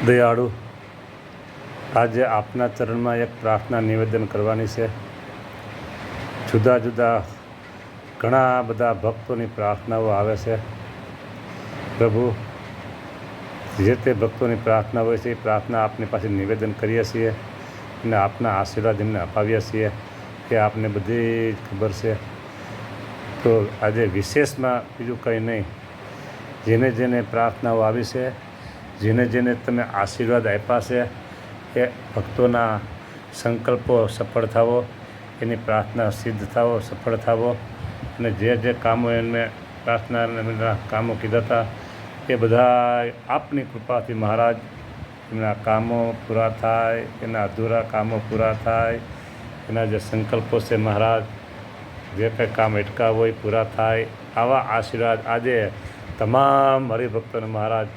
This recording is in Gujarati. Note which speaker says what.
Speaker 1: દયાળુ, આજે આપના ચરણમાં એક પ્રાર્થના નિવેદન કરવાની છે. જુદા જુદા ઘણા બધા ભક્તોની પ્રાર્થનાઓ આવે છે. પ્રભુ, જે તે ભક્તોની પ્રાર્થના હોય છે એ પ્રાર્થના આપની પાસે નિવેદન કરીએ છીએ અને આપના આશીર્વાદ એમને અપાવીએ છીએ કે આપને બધી જ ખબર છે. તો આજે વિશેષમાં બીજું કંઈ નહીં, જેને જેને પ્રાર્થનાઓ આવી છે, જેને જેને તમે આશીર્વાદ આપ્યા છે, એ ભક્તોના સંકલ્પો સફળ થાવો, એની પ્રાર્થના સિદ્ધ થાવો, સફળ થાવો, અને જે કામો એમને પ્રાર્થના કામો કીધા હતા એ બધા આપની કૃપાથી મહારાજ એમના કામો પૂરા થાય, એના અધૂરા કામો પૂરા થાય, એના જે સંકલ્પો છે મહારાજ, જે કંઈ કામ અટકા હોય પૂરા થાય. આવા આશીર્વાદ આજે તમામ હરિભક્તોને મહારાજ